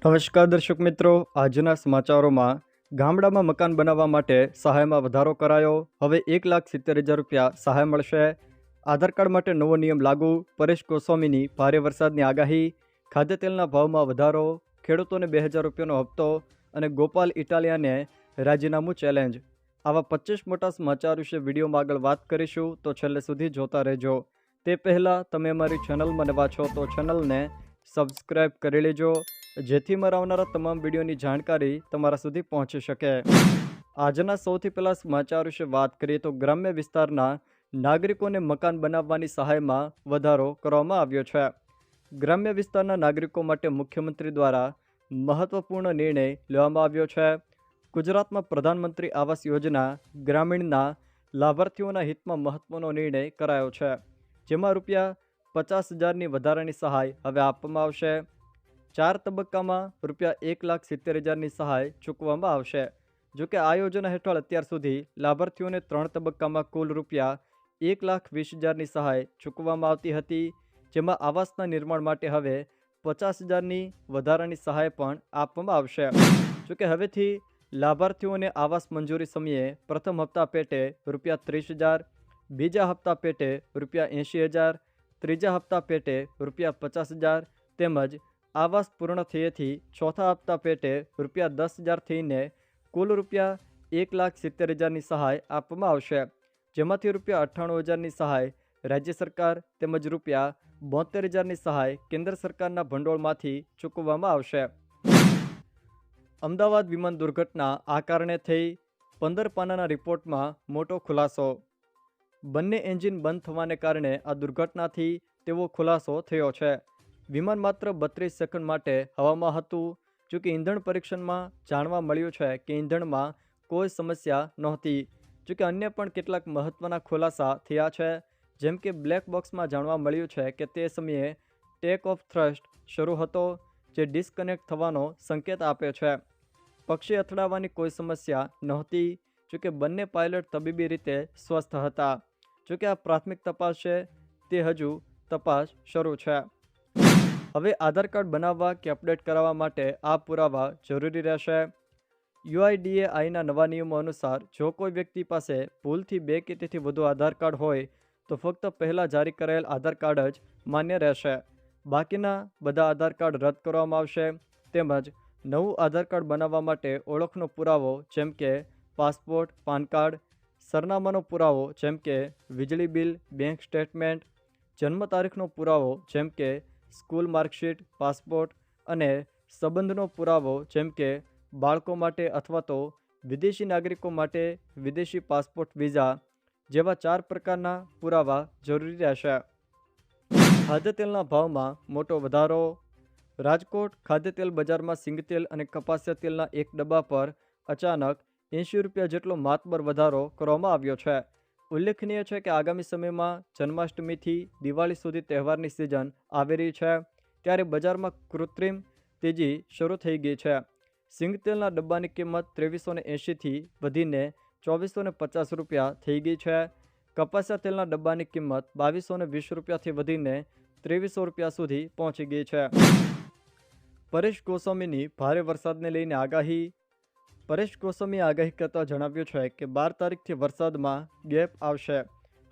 નમસ્કાર દર્શક મિત્રો, આજના સમાચારોમાં ગામડામાં મકાન બનાવવા માટે સહાયમાં વધારો કરાયો. હવે 1,70,000 રૂપિયા સહાય મળશે. આધાર કાર્ડ માટે નવો નિયમ લાગુ. પરેશ ગોસ્વામીની ભારે વરસાદની આગાહી. ખાદ્ય તેલના ભાવમાં વધારો. ખેડૂતોને 2,000 રૂપિયાનો હપ્તો અને ગોપાલ ઇટાલિયાને રાજીનામું ચેલેન્જ. આવા 25 મોટા સમાચાર વિશે વિડીયોમાં આગળ વાત કરીશું, તો છેલ્લે સુધી જોતા રહેજો. તે પહેલાં તમે અમારી ચેનલમાં નવા છો તો ચેનલને સબસ્ક્રાઈબ કરી લેજો, જેથી મારા આવનારા તમામ વિડીયોની જાણકારી તમારા સુધી પહોંચી શકે. આજના સૌથી પહેલા સમાચાર વિશે વાત કરીએ તો ગ્રામ્ય વિસ્તારના નાગરિકોને મકાન બનાવવાની સહાયમાં વધારો કરવામાં આવ્યો છે. ગ્રામ્ય વિસ્તારના નાગરિકો માટે મુખ્યમંત્રી દ્વારા મહત્વપૂર્ણ નિર્ણય લેવામાં આવ્યો છે. ગુજરાતમાં પ્રધાનમંત્રી આવાસ યોજના ગ્રામીણના લાભાર્થીઓના હિતમાં મહત્વનો નિર્ણય કરાયો છે, જેમાં રૂપિયા 50,000ની વધારાની સહાય હવે આપવામાં આવશે. 4 તબક્કામાં રૂપિયા 1,70,000ની સહાય ચૂકવવામાં આવશે. જોકે આ યોજના હેઠળ અત્યાર સુધી લાભાર્થીઓને 3 તબક્કામાં કુલ રૂપિયા 1,20,000ની સહાય ચૂકવવામાં આવતી હતી, જેમાં આવાસના નિર્માણ માટે હવે 50,000ની વધારાની સહાય પણ આપવામાં આવશે. જોકે હવેથી લાભાર્થીઓને આવાસ મંજૂરી સમયે પ્રથમ હપ્તા પેટે રૂપિયા 30,000, બીજા હપ્તા પેટે રૂપિયા 80,000, ત્રીજા હપ્તા પેટે રૂપિયા 50,000 તેમજ આવાસ પૂર્ણ થયેથી ચોથા હપ્તા પેટે રૂપિયા 10,000 થઈને કુલ રૂપિયા 1,70,000ની સહાય આપવામાં આવશે, જેમાંથી રૂપિયા 98,000ની સહાય રાજ્ય સરકાર તેમજ રૂપિયા 72,000ની સહાય કેન્દ્ર સરકારના ભંડોળમાંથી ચૂકવવામાં આવશે. અમદાવાદ વિમાન દુર્ઘટના આ કારણે થઈ. 15 પાનાના રિપોર્ટમાં મોટો ખુલાસો. બંને એન્જિન બંધ થવાને કારણે આ દુર્ઘટનાથી તેવો ખુલાસો થયો છે. વિમાન માત્ર 32 સેકન્ડ માટે હવામાં હતું. જોકે ઈંધણ પરીક્ષણમાં જાણવા મળ્યું છે કે ઈંધણમાં કોઈ સમસ્યા નહોતી. જોકે અન્ય પણ કેટલાક મહત્વના ખુલાસા થયા છે, જેમ કે બ્લેક બોક્સમાં જાણવા મળ્યું છે કે તે સમયે ટેક ઓફ થ્રસ્ટ શરૂ હતો, જે ડિસ્કનેક્ટ થવાનો સંકેત આપે છે. પક્ષી અથડાવવાની કોઈ સમસ્યા નહોતી. જોકે બંને પાયલટ તબીબી રીતે સ્વસ્થ હતા. જોકે આ પ્રાથમિક તપાસ છે, તે હજુ તપાસ શરૂ છે. હવે આધાર કાર્ડ બનાવવા કે અપડેટ કરાવવા માટે આ પુરાવા જરૂરી રહેશે. UIDAIના નવા નિયમો અનુસાર જો કોઈ વ્યક્તિ પાસે ભૂલથી 2 કે તેથી વધુ આધાર કાર્ડ હોય તો ફક્ત પહેલાં જારી કરાયેલ આધાર કાર્ડ જ માન્ય રહેશે. બાકીના બધા આધાર કાર્ડ રદ કરવામાં આવશે. તેમજ નવું આધાર કાર્ડ બનાવવા માટે ઓળખનો પુરાવો જેમ કે પાસપોર્ટ, પાન કાર્ડ, સરનામાનો પુરાવો જેમ કે વીજળી બિલ, બેંક સ્ટેટમેન્ટ, જન્મ તારીખનો પુરાવો જેમ કે સ્કૂલ માર્કશીટ, પાસપોર્ટ અને સંબંધનો પુરાવો જેમ કે બાળકો માટે અથવા તો વિદેશી નાગરિકો માટે વિદેશી પાસપોર્ટ, વિઝા જેવા 4 પ્રકારના પુરાવા જરૂરી રહેશે. ખાદ્યતેલના ભાવમાં મોટો વધારો. રાજકોટ ખાદ્યતેલ બજારમાં સિંગતેલ અને કપાસિયા તેલના એક ડબ્બા પર અચાનક 80 રૂપિયા જેટલો માતબર વધારો કરવામાં આવ્યો છે. ઉલ્લેખનીય છે કે આગામી સમયમાં જન્માષ્ટમીથી દિવાળી સુધી તહેવારની સિઝન આવી રહી છે, ત્યારે બજારમાં કૃત્રિમ તેજી શરૂ થઈ ગઈ છે. સિંગતેલના ડબ્બાની કિંમત 2380થી વધીને 2450 રૂપિયા થઈ ગઈ છે. કપાસિયા તેલના ડબ્બાની કિંમત 2220 રૂપિયાથી વધીને 2300 રૂપિયા સુધી પહોંચી ગઈ છે. પરેશ ગોસ્વામીની ભારે વરસાદને લઈને આગાહી. પરેશ ગોસ્વામીએ આગાહી કરતાં જણાવ્યું છે કે 12 તારીખથી વરસાદમાં ગેપ આવશે.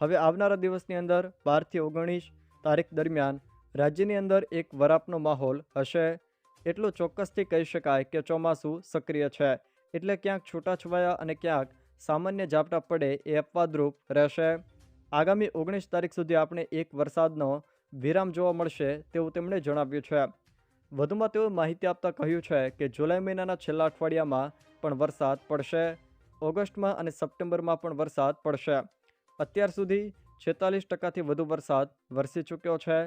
હવે આવનારા દિવસની અંદર 12થી 19 તારીખ દરમિયાન રાજ્યની અંદર એક વરાપનો માહોલ હશે. એટલું ચોક્કસથી કહી શકાય કે ચોમાસું સક્રિય છે, એટલે ક્યાંક છૂટાછવાયા અને ક્યાંક સામાન્ય ઝાપટા પડે એ અપવાદરૂપ રહેશે. આગામી 19 તારીખ સુધી આપણે એક વરસાદનો વિરામ જોવા મળશે તેવું તેમણે જણાવ્યું છે. વધુમાં તેઓ માહિતી આપતા કહ્યું છે કે જુલાઈ મહિનાના છેલ્લા અઠવાડિયામાં પણ વરસાદ પડશે. ઓગસ્ટમાં અને સપ્ટેમ્બરમાં પણ વરસાદ પડશે. અત્યાર સુધી 46%થી વધુ વરસાદ વરસી ચૂક્યો છે.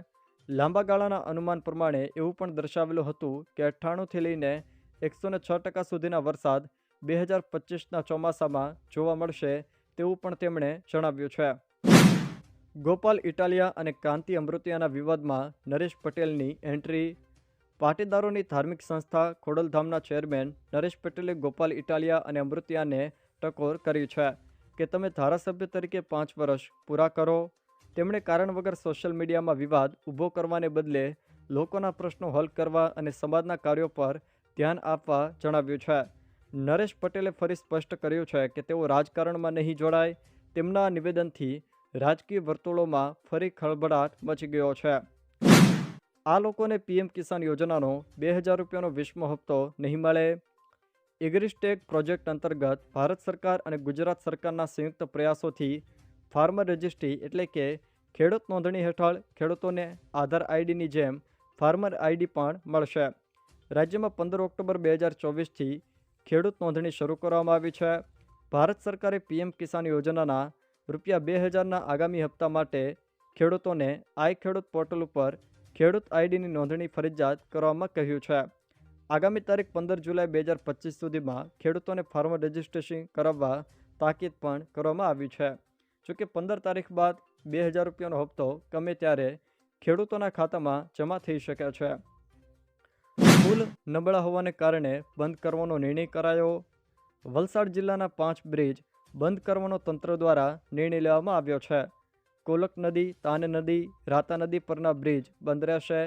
લાંબા ગાળાના અનુમાન પ્રમાણે એવું પણ દર્શાવેલું હતું કે 98થી લઈને 106% સુધીના વરસાદ 2025ના ચોમાસામાં જોવા મળશે તેવું પણ તેમણે જણાવ્યું છે. ગોપાલ ઇટાલિયા અને કાંતિ અમૃતિયાના વિવાદમાં નરેશ પટેલની એન્ટ્રી. પાટીદારોની ધાર્મિક સંસ્થા ખોડલધામના ચેરમેન નરેશ પટેલે ગોપાલ ઇટાલિયા અને અમૃતિયાને ટકોર કરી છે કે તમે ધારાસભ્ય તરીકે 5 વર્ષ પૂરા કરો. તેમણે કારણ વગર સોશિયલ મીડિયામાં વિવાદ ઊભો કરવાને બદલે લોકોના પ્રશ્નો હલ કરવા અને સમાજના કાર્યો પર ધ્યાન આપવા જણાવ્યું છે. નરેશ પટેલે ફરી સ્પષ્ટ કર્યું છે કે તેઓ રાજકારણમાં નહીં જોડાય. તેમના નિવેદનથી રાજકીય વર્તુળોમાં ફરી ખળભળાટ મચી ગયો છે. આ લોકોને પીએમ કિસાન યોજનાનો 2000 રૂપિયાનો 20મો હપ્તો નહીં મળે. એગ્રીસ્ટેક પ્રોજેક્ટ અંતર્ગત ભારત સરકાર અને ગુજરાત સરકારના સંયુક્ત પ્રયાસોથી ફાર્મર રજિસ્ટ્રી એટલે કે ખેડૂત નોંધણી હેઠળ ખેડૂતોને આધાર આઈડીની જેમ ફાર્મર આઈડી પણ મળશે. રાજ્યમાં 15 ઓક્ટોબર 2024થી ખેડૂત નોંધણી શરૂ કરવામાં આવી છે. ભારત સરકારે પીએમ કિસાન યોજનાના રૂપિયા 2000ના આગામી હપ્તા માટે ખેડૂતોને આઈ ખેડૂત પોર્ટલ ઉપર ખેડૂત આઈડીની નોંધણી ફરજિયાત કરવામાં કહ્યું છે. આગામી તારીખ 15 જુલાઈ 2025 સુધીમાં ખેડૂતોને ફાર્મર રજિસ્ટ્રેશન કરાવવા તાકીદ પણ કરવામાં આવી છે. જોકે 15 તારીખ બાદ 2000 રૂપિયાનો હપ્તો ગમે ત્યારે ખેડૂતોના ખાતામાં જમા થઈ શકે છે. પુલ નબળા હોવાને કારણે બંધ કરવાનો નિર્ણય કરાયો. વલસાડ જિલ્લાના 5 બ્રિજ બંધ કરવાનો તંત્ર દ્વારા નિર્ણય લેવામાં આવ્યો છે. કોલક નદી, તાન નદી, રાતા નદી પરના બ્રિજ બંધ રહેશે.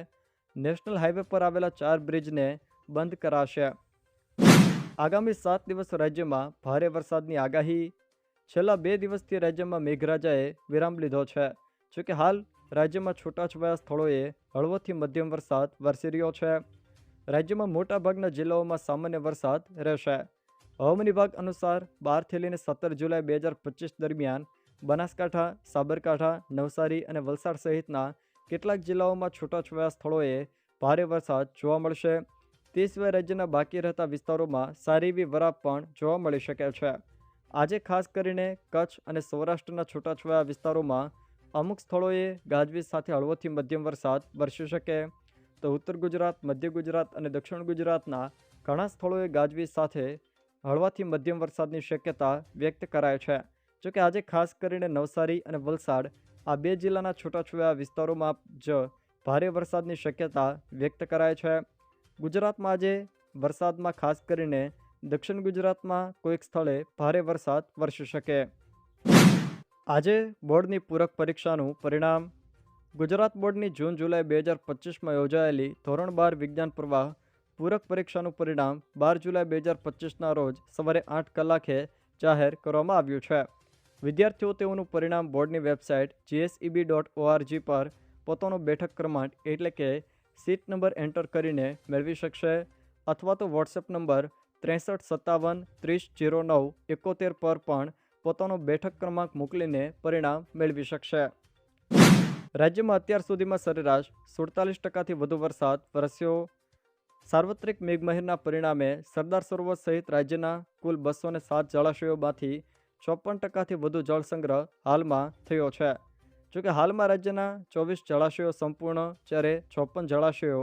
નેશનલ હાઈવે પર આવેલા 4 બ્રિજને બંધ કરાશે. આગામી 7 દિવસ રાજ્યમાં ભારે વરસાદની આગાહી. છેલ્લા 2 દિવસથી રાજ્યમાં મેઘરાજાએ વિરામ લીધો છે. જોકે હાલ રાજ્યમાં છૂટાછવાયા સ્થળોએ હળવોથી મધ્યમ વરસાદ વરસી રહ્યો છે. રાજ્યમાં મોટાભાગના જિલ્લાઓમાં સામાન્ય વરસાદ રહેશે. હવામાન વિભાગ અનુસાર 12થી લઈને 17 જુલાઈ 2025 દરમિયાન બનાસકાંઠા, સાબરકાંઠા, નવસારી અને વલસાડ સહિતના કેટલાક જિલ્લાઓમાં છૂટાછવાયા સ્થળોએ ભારે વરસાદ જોવા મળશે. તે સિવાય રાજ્યના બાકી રહેતા વિસ્તારોમાં સારી એવી વરાપ પણ જોવા મળી શકે છે. આજે ખાસ કરીને કચ્છ અને સૌરાષ્ટ્રના છૂટાછવાયા વિસ્તારોમાં અમુક સ્થળોએ ગાજવીજ સાથે હળવોથી મધ્યમ વરસાદ વરસી શકે. તો ઉત્તર ગુજરાત, મધ્ય ગુજરાત અને દક્ષિણ ગુજરાતના ઘણા સ્થળોએ ગાજવીજ સાથે હળવાથી મધ્યમ વરસાદની શક્યતા વ્યક્ત કરાય છે. જોકે આજે ખાસ કરીને નવસારી અને વલસાડ આ 2 જિલ્લાના છૂટાછવાયા વિસ્તારોમાં જ ભારે વરસાદની શક્યતા વ્યક્ત કરાય છે. ગુજરાતમાં આજે વરસાદમાં ખાસ કરીને દક્ષિણ ગુજરાતમાં કોઈક સ્થળે ભારે વરસાદ વરસી શકે. આજે બોર્ડની પૂરક પરીક્ષાનું પરિણામ. ગુજરાત બોર્ડની જૂન જુલાઈ 2025માં યોજાયેલી ધોરણ 12 વિજ્ઞાન પ્રવાહ પૂરક પરીક્ષાનું પરિણામ 12 જુલાઈ 2025ના રોજ સવારે 8 કલાકે જાહેર કરવામાં આવ્યું છે. વિદ્યાર્થીઓ તેઓનું પરિણામ બોર્ડની વેબસાઇટ gseb.org પર પોતાનો બેઠક ક્રમાંક એટલે કે સીટ નંબર એન્ટર કરીને મેળવી શકશે અથવા તો વોટ્સએપ નંબર 6357 30 09 71 પર પણ પોતાનો બેઠક ક્રમાંક મોકલીને પરિણામ મેળવી શકશે. રાજ્યમાં અત્યાર સુધીમાં સરેરાશ 47%થી વધુ વરસાદ વરસ્યો. સાર્વત્રિક મેઘમહેરના પરિણામે સરદાર સરોવર સહિત રાજ્યના કુલ 207 જળાશયોમાંથી 54%થી વધુ જળસંગ્રહ હાલમાં થયો છે. જોકે હાલમાં રાજ્યના 24 જળાશયો સંપૂર્ણ જ્યારે 56 જળાશયો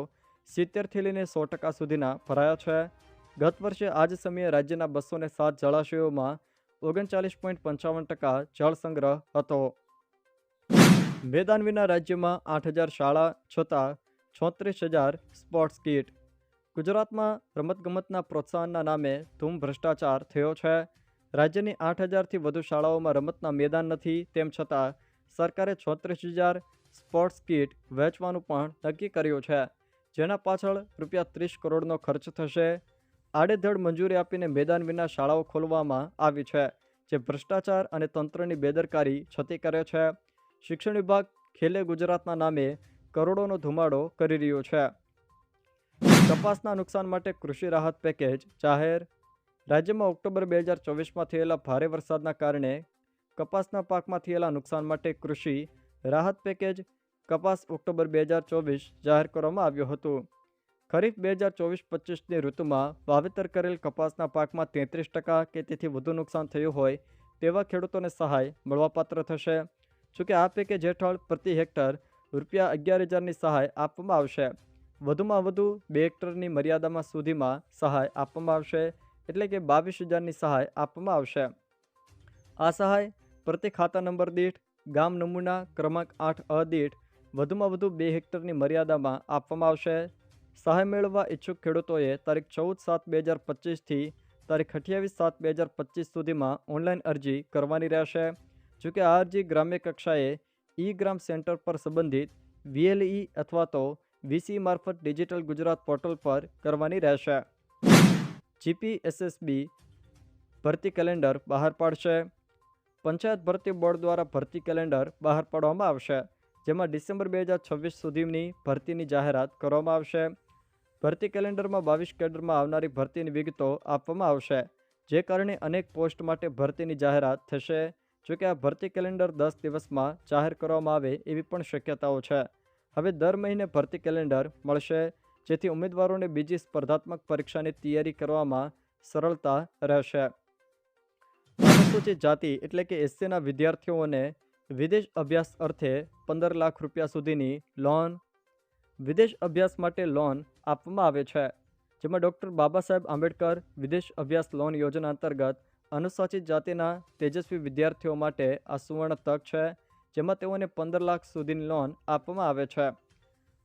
70થી લઈને 100% સુધીના ભરાયા છે. ગત વર્ષે આ જ સમયે રાજ્યના 207 જળાશયોમાં 39.55% જળસંગ્રહ હતો. મેદાન વિના રાજ્યમાં 8000 શાળા છતાં 36,000 સ્પોર્ટ્સ કીટ. ગુજરાતમાં રમતગમતના પ્રોત્સાહનના નામે ધૂમ ભ્રષ્ટાચાર થયો છે. રાજ્યની 8000થી વધુ શાળાઓમાં રમતના મેદાન નથી. તેમ છતાં સરકારે 36,000 સ્પોર્ટ્સ કીટ વેચવાનું પણ નક્કી કર્યું છે, જેના પાછળ ₹30 કરોડનો ખર્ચ થશે. આડેધડ મંજૂરી આપીને મેદાન વિના શાળાઓ ખોલવામાં આવી છે, જે ભ્રષ્ટાચાર અને તંત્રની બેદરકારી છતી કરે છે. શિક્ષણ વિભાગ ખેલે ગુજરાતના નામે કરોડોનો ધુમાડો કરી રહ્યું છે. કપાસના નુકસાન માટે કૃષિ રાહત પેકેજ જાહેર. રાજ્યમાં ઓક્ટોબર 2024માં થયેલા ભારે વરસાદના કારણે કપાસના પાકમાં થયેલા નુકસાન માટે કૃષિ રાહત પેકેજ કપાસ ઓક્ટોબર 2024 જાહેર કરવામાં આવ્યું હતું. ખરીફ 2024-25ની ઋતુમાં વાવેતર કરેલ કપાસના પાકમાં 33% કે તેથી વધુ નુકસાન થયું હોય તેવા ખેડૂતોને સહાય મળવાપાત્ર થશે. જોકે આ પેકેજ હેઠળ પ્રતિ હેક્ટર ₹11,000ની સહાય આપવામાં આવશે. વધુમાં વધુ 2 હેક્ટરની મર્યાદામાં સુધીમાં સહાય આપવામાં આવશે, એટલે કે 22,000ની સહાય આપવામાં આવશે. આ સહાય પ્રતિ ખાતા નંબર દીઠ, ગામ નમૂના ક્રમાંક 8 દીઠ વધુમાં વધુ 2 હેક્ટરની મર્યાદામાં આપવામાં આવશે. સહાય મેળવવા ઈચ્છુક ખેડૂતોએ તારીખ 14/7/2025થી તારીખ 28/7/2025 સુધીમાં ઓનલાઈન અરજી કરવાની રહેશે. જોકે આ અરજી ગ્રામ્ય કક્ષાએ ઈ ગ્રામ સેન્ટર પર સંબંધિત VLE અથવા તો વીસી મારફત ડિજિટલ ગુજરાત પોર્ટલ પર કરવાની રહેશે. જીપીએસએસબી ભરતી કેલેન્ડર બહાર પાડશે. પંચાયત ભરતી બોર્ડ દ્વારા ભરતી કેલેન્ડર બહાર પાડવામાં આવશે, જેમાં ડિસેમ્બર 2026 સુધીની ભરતીની જાહેરાત કરવામાં આવશે. ભરતી કેલેન્ડરમાં 22 કેડરમાં આવનારી ભરતીની વિગતો આપવામાં આવશે, જે કારણે અનેક પોસ્ટ માટે ભરતીની જાહેરાત થશે. જોકે આ ભરતી કેલેન્ડર 10 દિવસમાં જાહેર કરવામાં આવે એવી પણ શક્યતાઓ છે. હવે દર મહિને ભરતી કેલેન્ડર મળશે, જેથી ઉમેદવારોને બીજી સ્પર્ધાત્મક પરીક્ષાની તૈયારી કરવામાં સરળતા રહેશે. અનુસૂચિત જાતિ એટલે કે એસસીના વિદ્યાર્થીઓને વિદેશ અભ્યાસ અર્થે 15 લાખ રૂપિયા સુધીની લોન. વિદેશ અભ્યાસ માટે લોન આપવામાં આવે છે, જેમાં ડૉક્ટર બાબા સાહેબ આંબેડકર વિદેશ અભ્યાસ લોન યોજના અંતર્ગત અનુસૂચિત જાતિના તેજસ્વી વિદ્યાર્થીઓ માટે આ સુવર્ણ તક છે, જેમાં તેઓને 15 લાખ સુધીની લોન આપવામાં આવે છે.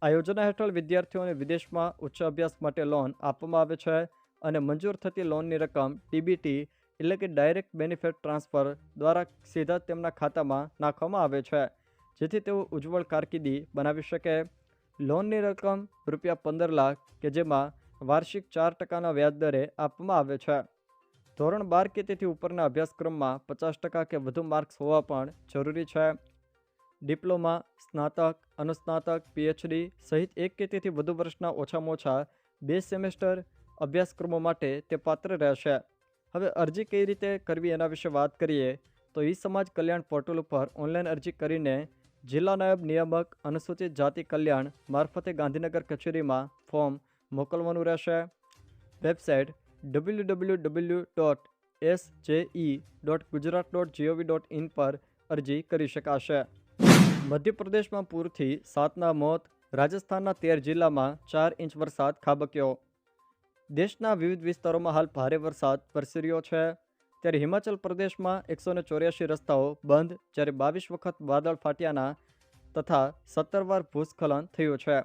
આ યોજના હેઠળ વિદ્યાર્થીઓને વિદેશમાં ઉચ્ચ અભ્યાસ માટે લોન આપવામાં આવે છે અને મંજૂર થતી લોનની રકમ ડીબીટી એટલે કે ડાયરેક્ટ બેનિફિટ ટ્રાન્સફર દ્વારા સીધા તેમના ખાતામાં નાખવામાં આવે છે, જેથી તેઓ ઉજ્જવળ કારકિર્દી બનાવી શકે. લોનની રકમ ₹15 લાખ કે જેમાં વાર્ષિક 4% વ્યાજ દરે આપવામાં આવે છે. ધોરણ 12 કે તેથી ઉપરના અભ્યાસક્રમમાં 50% કે વધુ માર્ક્સ હોવા પણ જરૂરી છે. ડિપ્લોમા, સ્નાતક, અનુસ્નાતક, પીએચડી સહિત એક કે તેથી વધુ વર્ષના ઓછામાં ઓછા 2 સેમેસ્ટર અભ્યાસક્રમો માટે તે પાત્ર રહેશે. હવે અરજી કઈ રીતે કરવી એના વિશે વાત કરીએ તો ઈ સમાજ કલ્યાણ પોર્ટલ ઉપર ઓનલાઈન અરજી કરીને જિલ્લા નાયબ નિયામક અનુસૂચિત જાતિ કલ્યાણ મારફતે ગાંધીનગર કચેરીમાં ફોર્મ મોકલવાનું રહેશે. વેબસાઇટ www.sje.gujarat.gov.in પર અરજી કરી શકાશે. મધ્યપ્રદેશમાં પૂરથી 7ના મોત. રાજસ્થાનના 13 જિલ્લામાં 4 ઇંચ વરસાદ ખાબક્યો. દેશના વિવિધ વિસ્તારોમાં હાલ ભારે વરસાદ વરસી રહ્યો છે. ત્યારે હિમાચલ પ્રદેશમાં 184 રસ્તાઓ બંધ, જ્યારે 22 વખત વાદળ ફાટ્યાના તથા 17 વાર ભૂસ્ખલન થયું છે.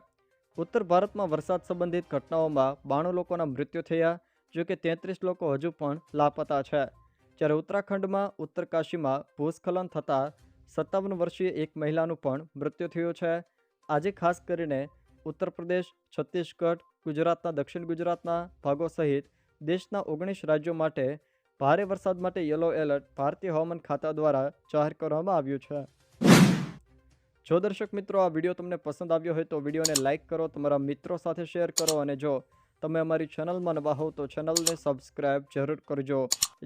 ઉત્તર ભારતમાં વરસાદ સંબંધિત ઘટનાઓમાં 92 લોકોના મૃત્યુ થયા, જોકે 33 લોકો હજુ પણ લાપતા છે. જ્યારે ઉત્તરાખંડમાં ઉત્તરકાશીમાં ભૂસ્ખલન થતાં 57 વર્ષીય એક મહિલાનું પણ મૃત્યુ થયું છે. આજે ખાસ કરીને ઉત્તર પ્રદેશ, છત્તીસગઢ, ગુજરાતના દક્ષિણ ગુજરાતના ભાગો સહિત દેશના 19 રાજ્યો માટે ભારે વરસાદ માટે યલો એલર્ટ ભારતીય હવામાન ખાતા દ્વારા જાહેર કરવામાં આવ્યું છે. જો દર્શક મિત્રો આ વિડીયો તમને પસંદ આવ્યો હોય તો વિડીયોને લાઇક કરો, તમારા મિત્રો સાથે શેર કરો અને જો તમે અમારી ચેનલમાં નવા હો તો ચેનલને સબસ્ક્રાઈબ જરૂર કરજો,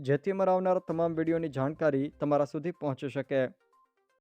જેથી અમારા આવનારા તમામ વિડીયોની જાણકારી તમારા સુધી પહોંચી શકે.